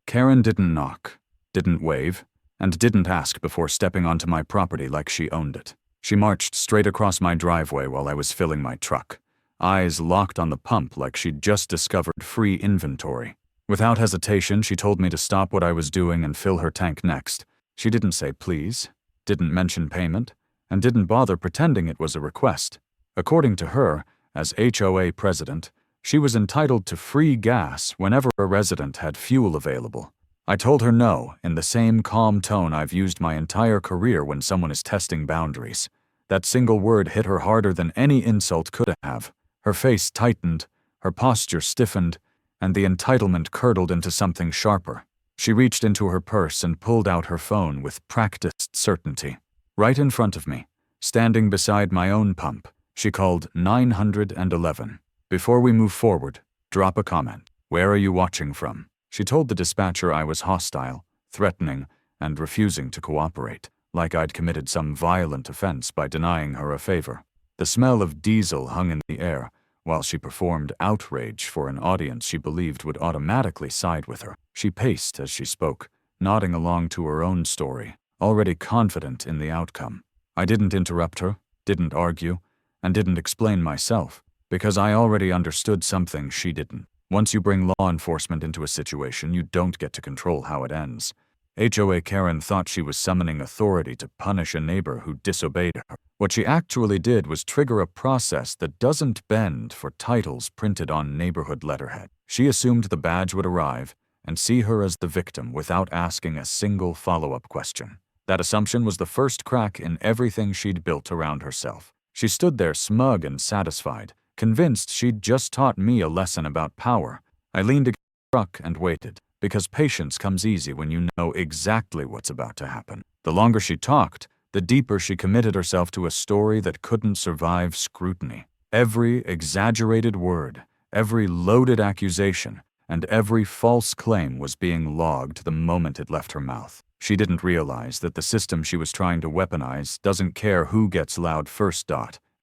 Karen didn't knock, didn't wave, and didn't ask before stepping onto my property like she owned it. She marched straight across my driveway while I was filling my truck, eyes locked on the pump like she'd just discovered free inventory. Without hesitation, she told me to stop what I was doing and fill her tank next. She didn't say please, didn't mention payment, and didn't bother pretending it was a request. According to her, as HOA president, she was entitled to free gas whenever a resident had fuel available. I told her no in the same calm tone I've used my entire career when someone is testing boundaries. That single word hit her harder than any insult could have. Her face tightened, her posture stiffened, and the entitlement curdled into something sharper. She reached into her purse and pulled out her phone with practiced certainty. Right in front of me, standing beside my own pump, she called 911. Before we move forward, drop a comment. Where are you watching from? She told the dispatcher I was hostile, threatening, and refusing to cooperate, like I'd committed some violent offense by denying her a favor. The smell of diesel hung in the air, while she performed outrage for an audience she believed would automatically side with her. She paced as she spoke, nodding along to her own story, already confident in the outcome. I didn't interrupt her, didn't argue, and didn't explain myself, because I already understood something she didn't. Once you bring law enforcement into a situation, you don't get to control how it ends. HOA Karen thought she was summoning authority to punish a neighbor who disobeyed her. What she actually did was trigger a process that doesn't bend for titles printed on neighborhood letterhead. She assumed the badge would arrive and see her as the victim without asking a single follow-up question. That assumption was the first crack in everything she'd built around herself. She stood there smug and satisfied, convinced she'd just taught me a lesson about power. I leaned against the truck and waited, because patience comes easy when you know exactly what's about to happen. The longer she talked, the deeper she committed herself to a story that couldn't survive scrutiny. Every exaggerated word, every loaded accusation, and every false claim was being logged the moment it left her mouth. She didn't realize that the system she was trying to weaponize doesn't care who gets loud first.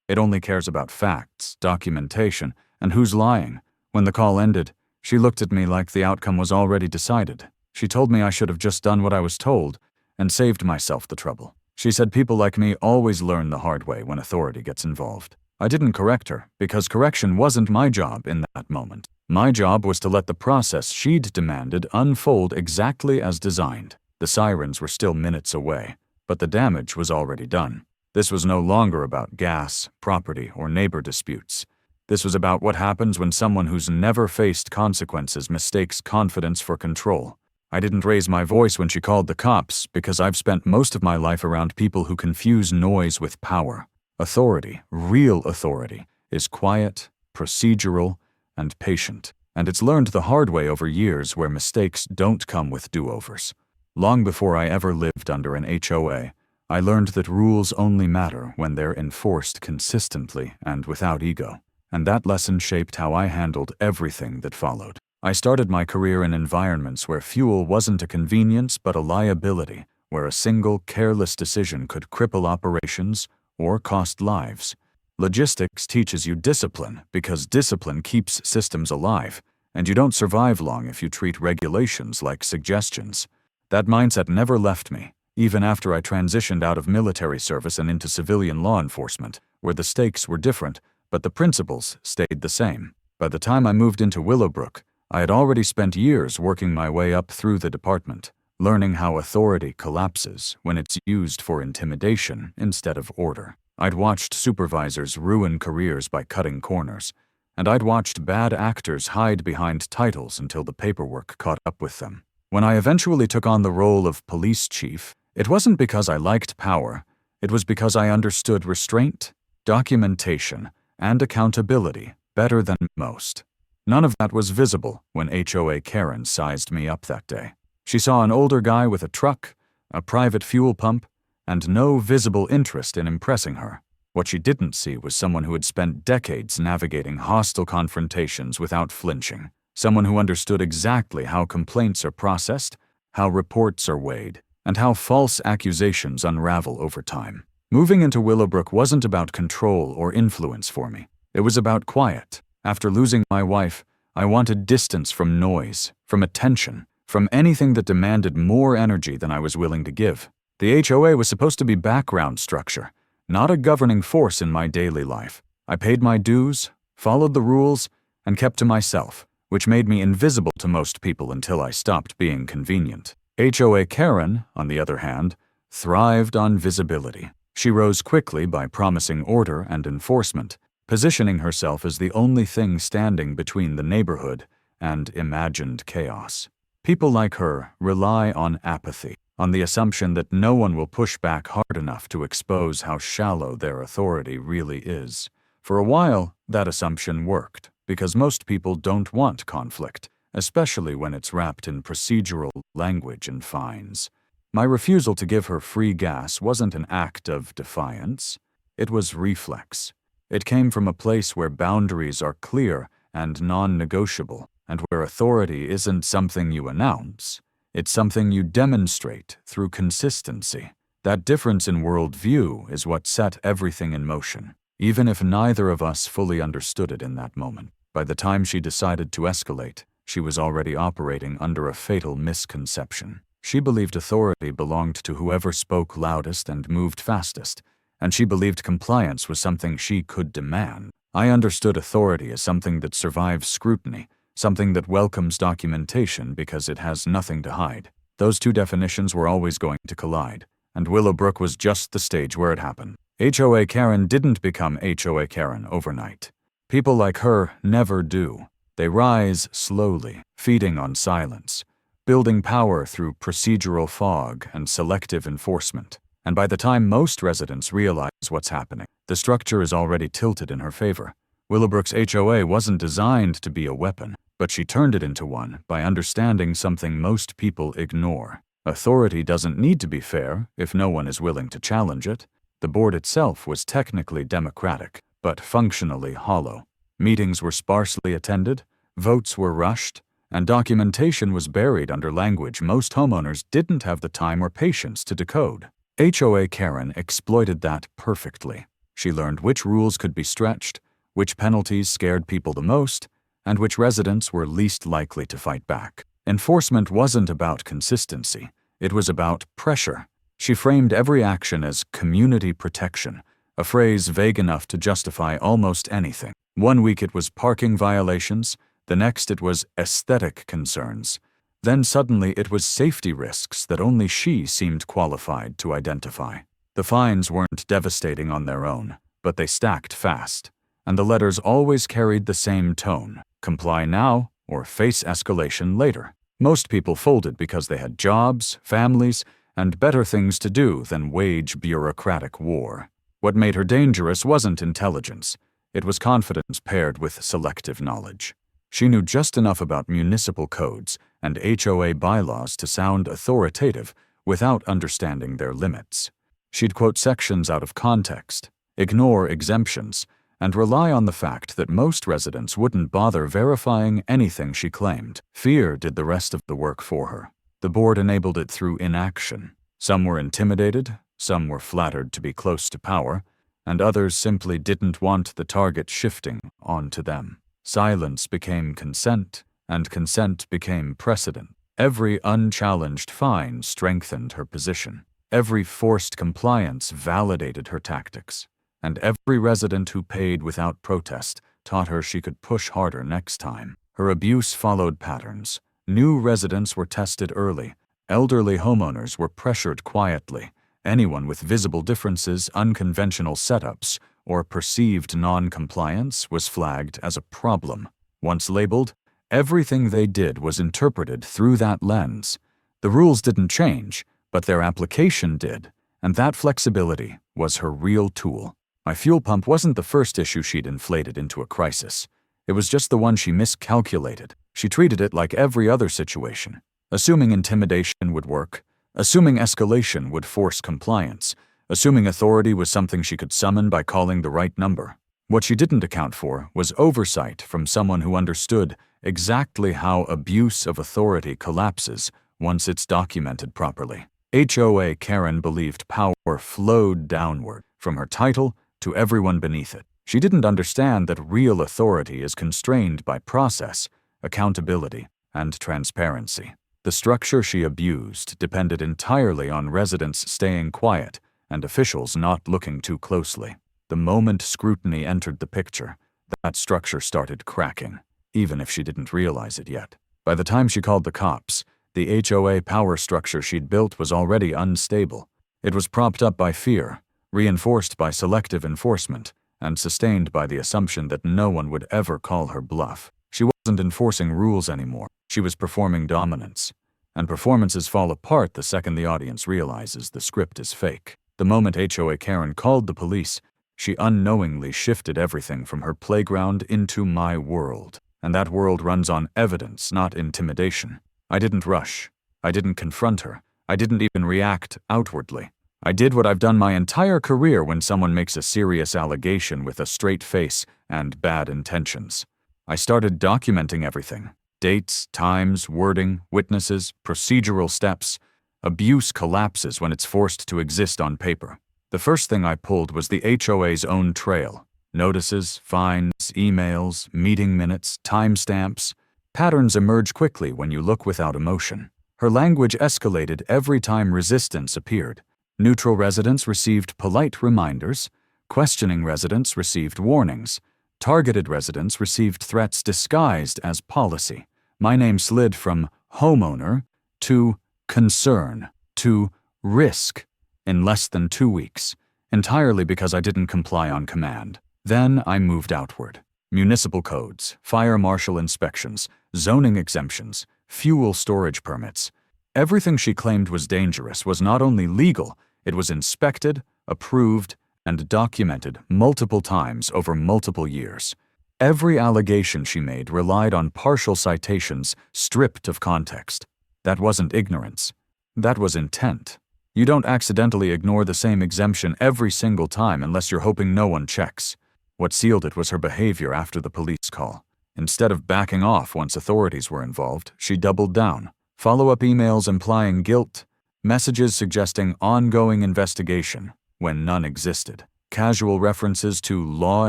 It only cares about facts, documentation, and who's lying. When the call ended, she looked at me like the outcome was already decided. She told me I should have just done what I was told and saved myself the trouble. She said people like me always learn the hard way when authority gets involved. I didn't correct her, because correction wasn't my job in that moment. My job was to let the process she'd demanded unfold exactly as designed. The sirens were still minutes away, but the damage was already done. This was no longer about gas, property, or neighbor disputes. This was about what happens when someone who's never faced consequences mistakes confidence for control. I didn't raise my voice when she called the cops because I've spent most of my life around people who confuse noise with power. Authority, real authority, is quiet, procedural, and patient. And it's learned the hard way over years where mistakes don't come with do-overs. Long before I ever lived under an HOA, I learned that rules only matter when they're enforced consistently and without ego. And that lesson shaped how I handled everything that followed. I started my career in environments where fuel wasn't a convenience but a liability, where a single careless decision could cripple operations or cost lives. Logistics teaches you discipline because discipline keeps systems alive, and you don't survive long if you treat regulations like suggestions. That mindset never left me, even after I transitioned out of military service and into civilian law enforcement, where the stakes were different, but the principles stayed the same. By the time I moved into Willowbrook, I had already spent years working my way up through the department, learning how authority collapses when it's used for intimidation instead of order. I'd watched supervisors ruin careers by cutting corners, and I'd watched bad actors hide behind titles until the paperwork caught up with them. When I eventually took on the role of police chief, it wasn't because I liked power, it was because I understood restraint, documentation, and accountability better than most. None of that was visible when HOA Karen sized me up that day. She saw an older guy with a truck, a private fuel pump, and no visible interest in impressing her. What she didn't see was someone who had spent decades navigating hostile confrontations without flinching. Someone who understood exactly how complaints are processed, how reports are weighed, and how false accusations unravel over time. Moving into Willowbrook wasn't about control or influence for me. It was about quiet. After losing my wife, I wanted distance from noise, from attention, from anything that demanded more energy than I was willing to give. The HOA was supposed to be background structure, not a governing force in my daily life. I paid my dues, followed the rules, and kept to myself, which made me invisible to most people until I stopped being convenient. HOA Karen, on the other hand, thrived on visibility. She rose quickly by promising order and enforcement, positioning herself as the only thing standing between the neighborhood and imagined chaos. People like her rely on apathy, on the assumption that no one will push back hard enough to expose how shallow their authority really is. For a while, that assumption worked, because most people don't want conflict, especially when it's wrapped in procedural language and fines. My refusal to give her free gas wasn't an act of defiance. It was reflex. It came from a place where boundaries are clear and non-negotiable, and where authority isn't something you announce. It's something you demonstrate through consistency. That difference in worldview is what set everything in motion, even if neither of us fully understood it in that moment. By the time she decided to escalate, she was already operating under a fatal misconception. She believed authority belonged to whoever spoke loudest and moved fastest, and she believed compliance was something she could demand. I understood authority as something that survives scrutiny, something that welcomes documentation because it has nothing to hide. Those two definitions were always going to collide, and Willowbrook was just the stage where it happened. HOA Karen didn't become HOA Karen overnight. People like her never do. They rise slowly, feeding on silence, building power through procedural fog and selective enforcement. And by the time most residents realize what's happening, the structure is already tilted in her favor. Willowbrook's HOA wasn't designed to be a weapon, but she turned it into one by understanding something most people ignore. Authority doesn't need to be fair if no one is willing to challenge it. The board itself was technically democratic, but functionally hollow. Meetings were sparsely attended, votes were rushed, and documentation was buried under language most homeowners didn't have the time or patience to decode. HOA Karen exploited that perfectly. She learned which rules could be stretched, which penalties scared people the most, and which residents were least likely to fight back. Enforcement wasn't about consistency, it was about pressure. She framed every action as community protection, a phrase vague enough to justify almost anything. One week it was parking violations, the next it was aesthetic concerns. Then suddenly it was safety risks that only she seemed qualified to identify. The fines weren't devastating on their own, but they stacked fast, and the letters always carried the same tone: comply now or face escalation later. Most people folded because they had jobs, families, and better things to do than wage bureaucratic war. What made her dangerous wasn't intelligence. It was confidence paired with selective knowledge. She knew just enough about municipal codes and HOA bylaws to sound authoritative without understanding their limits. She'd quote sections out of context, ignore exemptions, and rely on the fact that most residents wouldn't bother verifying anything she claimed. Fear did the rest of the work for her. The board enabled it through inaction. Some were intimidated, some were flattered to be close to power, and others simply didn't want the target shifting onto them. Silence became consent, and consent became precedent. Every unchallenged fine strengthened her position. Every forced compliance validated her tactics. And every resident who paid without protest taught her she could push harder next time. Her abuse followed patterns. New residents were tested early. Elderly homeowners were pressured quietly. Anyone with visible differences, unconventional setups, or perceived non-compliance was flagged as a problem. Once labeled, everything they did was interpreted through that lens. The rules didn't change, but their application did, and that flexibility was her real tool. My fuel pump wasn't the first issue she'd inflated into a crisis. It was just the one she miscalculated. She treated it like every other situation, assuming intimidation would work, assuming escalation would force compliance, assuming authority was something she could summon by calling the right number. What she didn't account for was oversight from someone who understood exactly how abuse of authority collapses once it's documented properly. HOA Karen believed power flowed downward, from her title to everyone beneath it. She didn't understand that real authority is constrained by process, accountability, and transparency. The structure she abused depended entirely on residents staying quiet and officials not looking too closely. The moment scrutiny entered the picture, that structure started cracking, even if she didn't realize it yet. By the time she called the cops, the HOA power structure she'd built was already unstable. It was propped up by fear, reinforced by selective enforcement, and sustained by the assumption that no one would ever call her bluff. She wasn't enforcing rules anymore. She was performing dominance. And performances fall apart the second the audience realizes the script is fake. The moment HOA Karen called the police, she unknowingly shifted everything from her playground into my world. And that world runs on evidence, not intimidation. I didn't rush. I didn't confront her. I didn't even react outwardly. I did what I've done my entire career when someone makes a serious allegation with a straight face and bad intentions. I started documenting everything. Dates, times, wording, witnesses, procedural steps. Abuse collapses when it's forced to exist on paper. The first thing I pulled was the HOA's own trail. Notices, fines, emails, meeting minutes, timestamps. Patterns emerge quickly when you look without emotion. Her language escalated every time resistance appeared. Neutral residents received polite reminders. Questioning residents received warnings. Targeted residents received threats disguised as policy. My name slid from homeowner to concern to risk in less than 2 weeks, entirely because I didn't comply on command. Then I moved outward. Municipal codes, fire marshal inspections, zoning exemptions, fuel storage permits. Everything she claimed was dangerous was not only legal, it was inspected, approved, and documented multiple times over multiple years. Every allegation she made relied on partial citations stripped of context. That wasn't ignorance. That was intent. You don't accidentally ignore the same exemption every single time unless you're hoping no one checks. What sealed it was her behavior after the police call. Instead of backing off once authorities were involved, she doubled down. Follow-up emails implying guilt, messages suggesting ongoing investigation when none existed. Casual references to law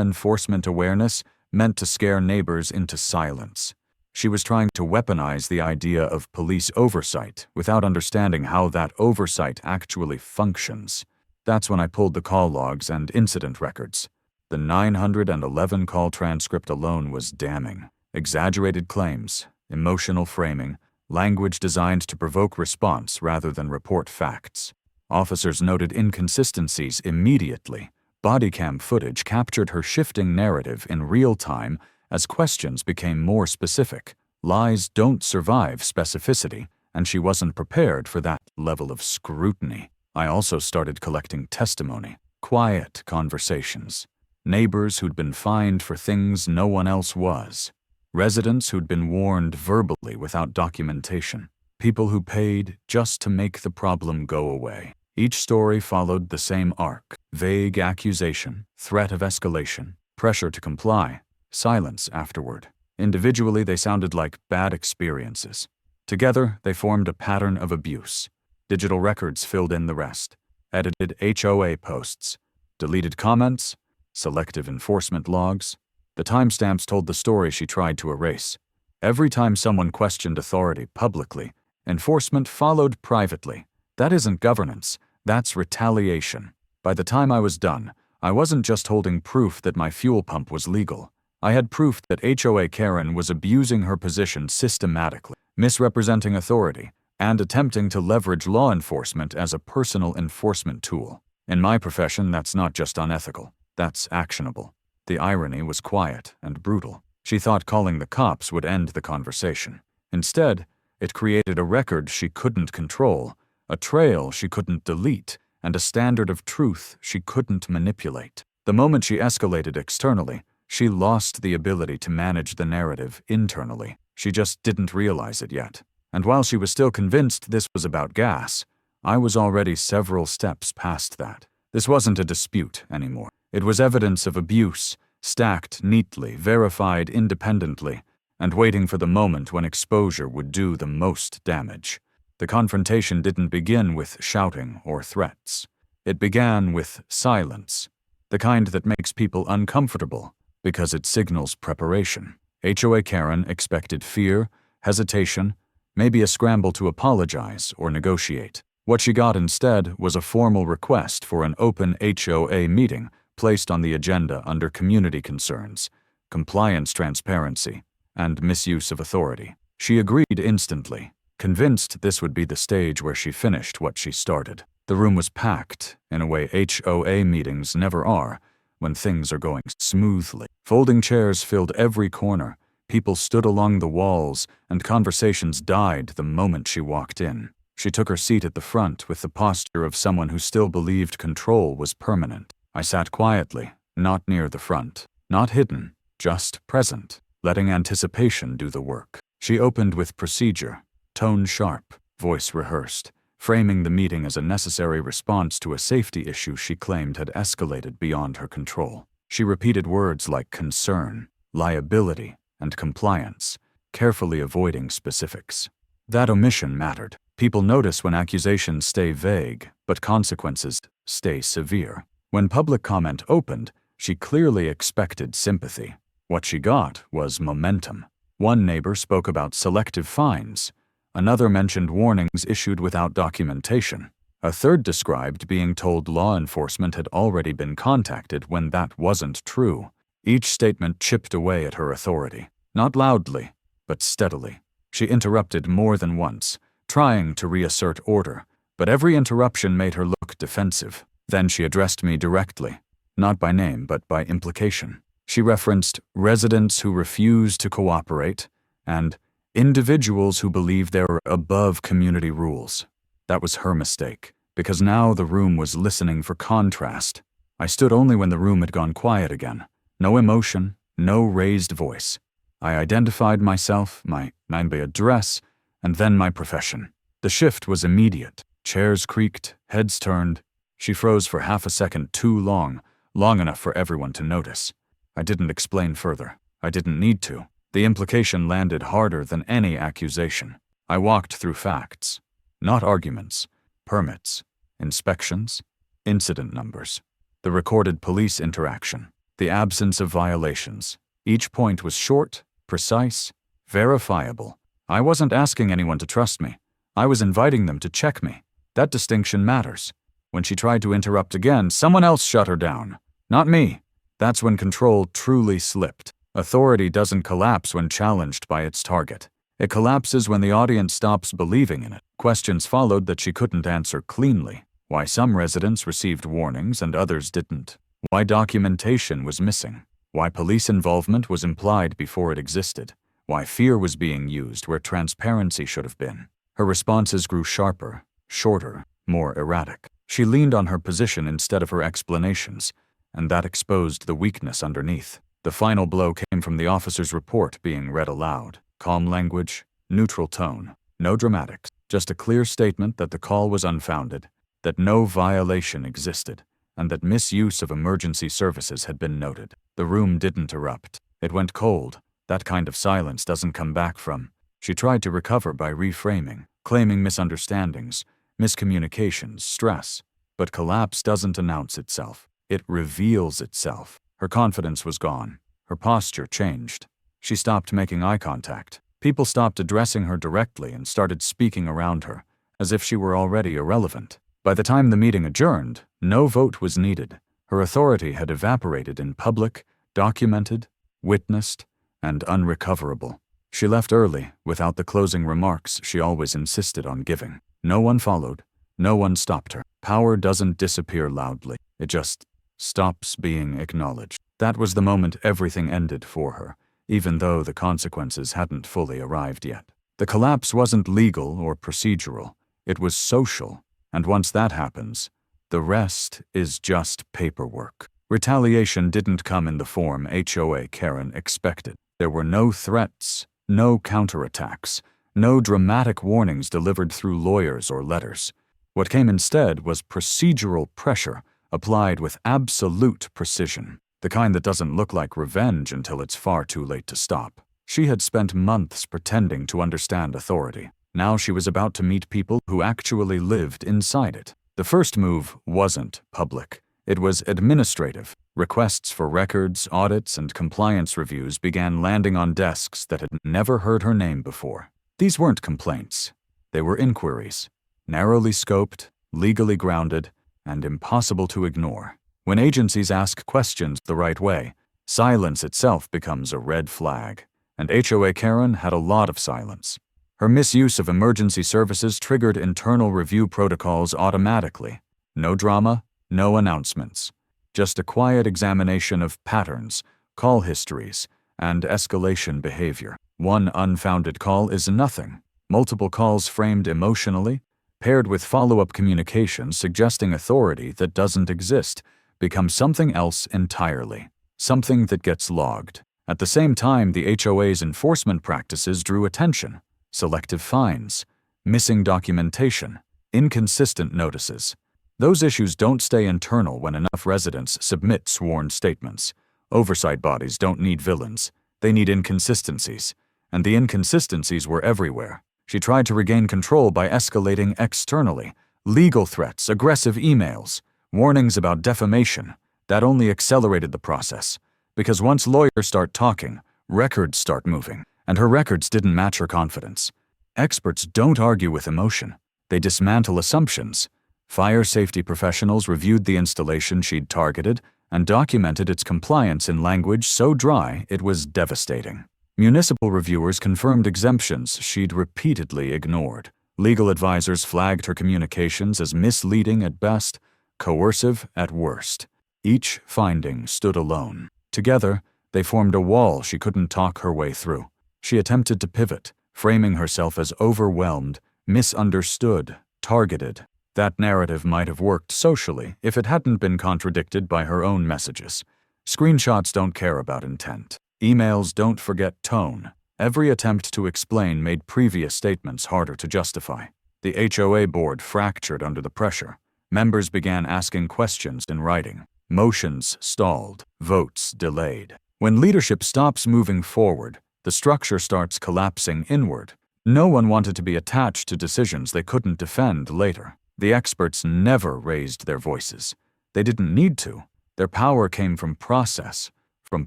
enforcement awareness meant to scare neighbors into silence. She was trying to weaponize the idea of police oversight without understanding how that oversight actually functions. That's when I pulled the call logs and incident records. The 911 call transcript alone was damning. Exaggerated claims, emotional framing, language designed to provoke response rather than report facts. Officers noted inconsistencies immediately. Bodycam footage captured her shifting narrative in real time as questions became more specific. Lies don't survive specificity, and she wasn't prepared for that level of scrutiny. I also started collecting testimony, quiet conversations. Neighbors who'd been fined for things no one else was. Residents who'd been warned verbally without documentation. People who paid just to make the problem go away. Each story followed the same arc. Vague accusation, threat of escalation, pressure to comply, silence afterward. Individually, they sounded like bad experiences. Together, they formed a pattern of abuse. Digital records filled in the rest. Edited HOA posts, deleted comments, selective enforcement logs. The timestamps told the story she tried to erase. Every time someone questioned authority publicly, enforcement followed privately. That isn't governance. That's retaliation. By the time I was done, I wasn't just holding proof that my fuel pump was legal. I had proof that HOA Karen was abusing her position systematically, misrepresenting authority, and attempting to leverage law enforcement as a personal enforcement tool. In my profession, that's not just unethical. That's actionable. The irony was quiet and brutal. She thought calling the cops would end the conversation. Instead, it created a record she couldn't control, a trail she couldn't delete, and a standard of truth she couldn't manipulate. The moment she escalated externally, she lost the ability to manage the narrative internally. She just didn't realize it yet. And while she was still convinced this was about gas, I was already several steps past that. This wasn't a dispute anymore. It was evidence of abuse, stacked neatly, verified independently, and waiting for the moment when exposure would do the most damage. The confrontation didn't begin with shouting or threats. It began with silence, the kind that makes people uncomfortable because it signals preparation. HOA Karen expected fear, hesitation, maybe a scramble to apologize or negotiate. What she got instead was a formal request for an open HOA meeting placed on the agenda under community concerns, compliance transparency, and misuse of authority. She agreed instantly, convinced this would be the stage where she finished what she started. The room was packed, in a way HOA meetings never are, when things are going smoothly. Folding chairs filled every corner, people stood along the walls, and conversations died the moment she walked in. She took her seat at the front with the posture of someone who still believed control was permanent. I sat quietly, not near the front, not hidden, just present, letting anticipation do the work. She opened with procedure, tone sharp, voice rehearsed, framing the meeting as a necessary response to a safety issue she claimed had escalated beyond her control. She repeated words like concern, liability, and compliance, carefully avoiding specifics. That omission mattered. People notice when accusations stay vague, but consequences stay severe. When public comment opened, she clearly expected sympathy. What she got was momentum. One neighbor spoke about selective fines. Another mentioned warnings issued without documentation. A third described being told law enforcement had already been contacted when that wasn't true. Each statement chipped away at her authority. Not loudly, but steadily. She interrupted more than once, trying to reassert order, but every interruption made her look defensive. Then she addressed me directly, not by name but by implication. She referenced residents who refuse to cooperate and individuals who believe they're above community rules. That was her mistake, because now the room was listening for contrast. I stood only when the room had gone quiet again. No emotion, no raised voice. I identified myself, my address, and then my profession. The shift was immediate. Chairs creaked, heads turned. She froze for half a second too long enough for everyone to notice. I didn't explain further. I didn't need to. The implication landed harder than any accusation. I walked through facts, not arguments, permits, inspections, incident numbers, the recorded police interaction, the absence of violations. Each point was short, precise, verifiable. I wasn't asking anyone to trust me. I was inviting them to check me. That distinction matters. When she tried to interrupt again, someone else shut her down. Not me. That's when control truly slipped. Authority doesn't collapse when challenged by its target. It collapses when the audience stops believing in it. Questions followed that she couldn't answer cleanly. Why some residents received warnings and others didn't. Why documentation was missing. Why police involvement was implied before it existed. Why fear was being used where transparency should have been. Her responses grew sharper, shorter, more erratic. She leaned on her position instead of her explanations, and that exposed the weakness underneath. The final blow came from the officer's report being read aloud. Calm language, neutral tone, no dramatics, just a clear statement that the call was unfounded, that no violation existed, and that misuse of emergency services had been noted. The room didn't erupt. It went cold. That kind of silence doesn't come back from. She tried to recover by reframing, claiming misunderstandings, miscommunications, stress. But collapse doesn't announce itself. It reveals itself. Her confidence was gone. Her posture changed. She stopped making eye contact. People stopped addressing her directly and started speaking around her, as if she were already irrelevant. By the time the meeting adjourned, no vote was needed. Her authority had evaporated in public, documented, witnessed, and unrecoverable. She left early, without the closing remarks she always insisted on giving. No one followed. No one stopped her. Power doesn't disappear loudly. It just stops being acknowledged. That was the moment everything ended for her, even though the consequences hadn't fully arrived yet. The collapse wasn't legal or procedural. It was social. And once that happens, the rest is just paperwork. Retaliation didn't come in the form HOA Karen expected. There were no threats, no counterattacks, no dramatic warnings delivered through lawyers or letters. What came instead was procedural pressure applied with absolute precision, the kind that doesn't look like revenge until it's far too late to stop. She had spent months pretending to understand authority. Now she was about to meet people who actually lived inside it. The first move wasn't public. It was administrative. Requests for records, audits, and compliance reviews began landing on desks that had never heard her name before. These weren't complaints. They were inquiries, narrowly scoped, legally grounded, and impossible to ignore. When agencies ask questions the right way, silence itself becomes a red flag. And HOA Karen had a lot of silence. Her misuse of emergency services triggered internal review protocols automatically. No drama, no announcements. Just a quiet examination of patterns, call histories, and escalation behavior. One unfounded call is nothing. Multiple calls framed emotionally, paired with follow-up communication suggesting authority that doesn't exist, become something else entirely. Something that gets logged. At the same time, the HOA's enforcement practices drew attention. Selective fines, missing documentation, inconsistent notices. Those issues don't stay internal when enough residents submit sworn statements. Oversight bodies don't need villains. They need inconsistencies. And the inconsistencies were everywhere. She tried to regain control by escalating externally. Legal threats, aggressive emails, warnings about defamation. That only accelerated the process. Because once lawyers start talking, records start moving. And her records didn't match her confidence. Experts don't argue with emotion. They dismantle assumptions. Fire safety professionals reviewed the installation she'd targeted and documented its compliance in language so dry it was devastating. Municipal reviewers confirmed exemptions she'd repeatedly ignored. Legal advisors flagged her communications as misleading at best, coercive at worst. Each finding stood alone. Together, they formed a wall she couldn't talk her way through. She attempted to pivot, framing herself as overwhelmed, misunderstood, targeted. That narrative might have worked socially if it hadn't been contradicted by her own messages. Screenshots don't care about intent. Emails don't forget tone. Every attempt to explain made previous statements harder to justify. The HOA board fractured under the pressure. Members began asking questions in writing. Motions stalled. Votes delayed. When leadership stops moving forward, the structure starts collapsing inward. No one wanted to be attached to decisions they couldn't defend later. The experts never raised their voices. They didn't need to. Their power came from process, from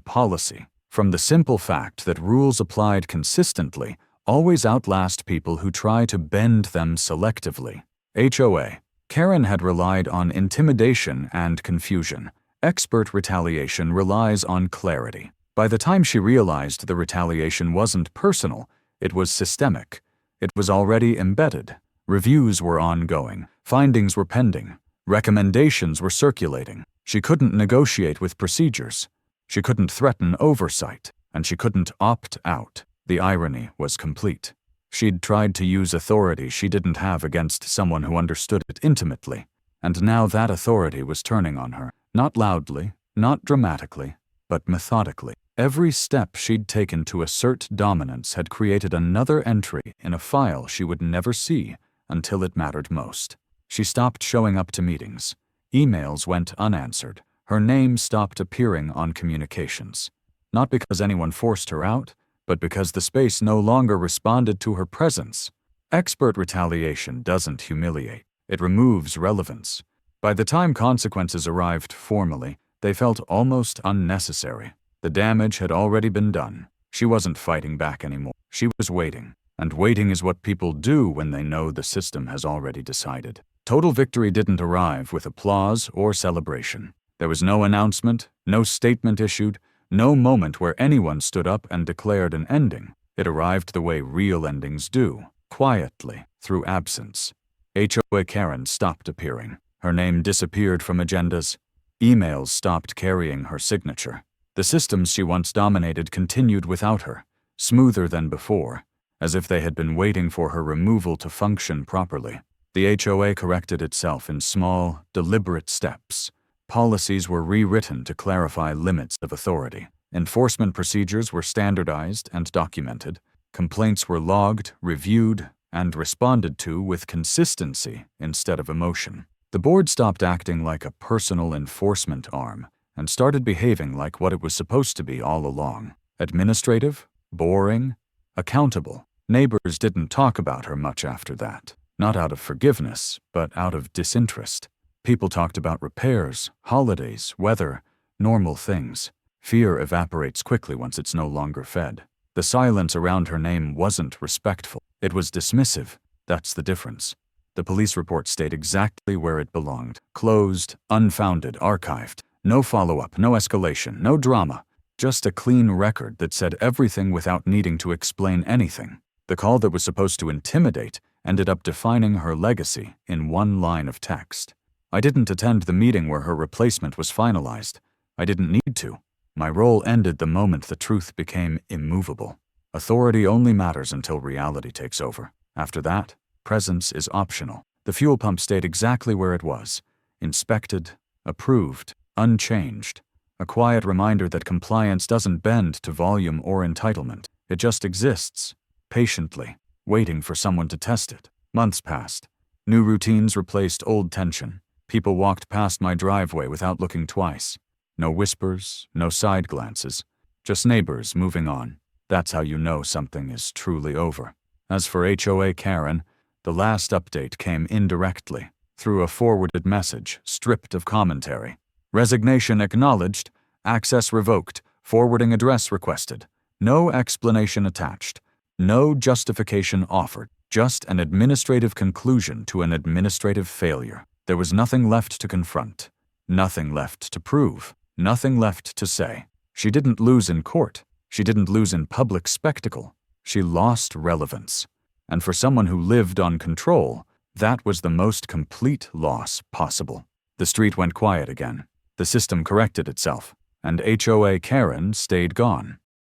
policy, from the simple fact that rules applied consistently always outlast people who try to bend them selectively. HOA Karen had relied on intimidation and confusion. Expert retaliation relies on clarity. By the time she realized the retaliation wasn't personal, it was systemic. It was already embedded. Reviews were ongoing. Findings were pending. Recommendations were circulating. She couldn't negotiate with procedures. She couldn't threaten oversight. And she couldn't opt out. The irony was complete. She'd tried to use authority she didn't have against someone who understood it intimately. And now that authority was turning on her. Not loudly, not dramatically, but methodically. Every step she'd taken to assert dominance had created another entry in a file she would never see until it mattered most. She stopped showing up to meetings. Emails went unanswered. Her name stopped appearing on communications. Not because anyone forced her out, but because the space no longer responded to her presence. Expert retaliation doesn't humiliate. It removes relevance. By the time consequences arrived formally, they felt almost unnecessary. The damage had already been done. She wasn't fighting back anymore. She was waiting. And waiting is what people do when they know the system has already decided. Total victory didn't arrive with applause or celebration. There was no announcement, no statement issued, no moment where anyone stood up and declared an ending. It arrived the way real endings do, quietly, through absence. HOA Karen stopped appearing. Her name disappeared from agendas. Emails stopped carrying her signature. The systems she once dominated continued without her, smoother than before, as if they had been waiting for her removal to function properly. The HOA corrected itself in small, deliberate steps. Policies were rewritten to clarify limits of authority. Enforcement procedures were standardized and documented. Complaints were logged, reviewed, and responded to with consistency instead of emotion. The board stopped acting like a personal enforcement arm and started behaving like what it was supposed to be all along. Administrative, boring, accountable. Neighbors didn't talk about her much after that. Not out of forgiveness, but out of disinterest. People talked about repairs, holidays, weather, normal things. Fear evaporates quickly once it's no longer fed. The silence around her name wasn't respectful. It was dismissive. That's the difference. The police report stayed exactly where it belonged. Closed, unfounded, archived. No follow-up, no escalation, no drama. Just a clean record that said everything without needing to explain anything. The call that was supposed to intimidate ended up defining her legacy in one line of text. I didn't attend the meeting where her replacement was finalized. I didn't need to. My role ended the moment the truth became immovable. Authority only matters until reality takes over. After that, presence is optional. The fuel pump stayed exactly where it was. Inspected, approved, unchanged. A quiet reminder that compliance doesn't bend to volume or entitlement. It just exists, patiently, waiting for someone to test it. Months passed. New routines replaced old tension. People walked past my driveway without looking twice. No whispers, no side glances. Just neighbors moving on. That's how you know something is truly over. As for HOA Karen, the last update came indirectly, through a forwarded message, stripped of commentary. Resignation acknowledged, access revoked, forwarding address requested. No explanation attached. No justification offered. Just an administrative conclusion to an administrative failure. There was nothing left to confront. Nothing left to prove. Nothing left to say. She didn't lose in court. She didn't lose in public spectacle. She lost relevance. And for someone who lived on control, that was the most complete loss possible. The street went quiet again. The system corrected itself, and HOA Karen stayed gone.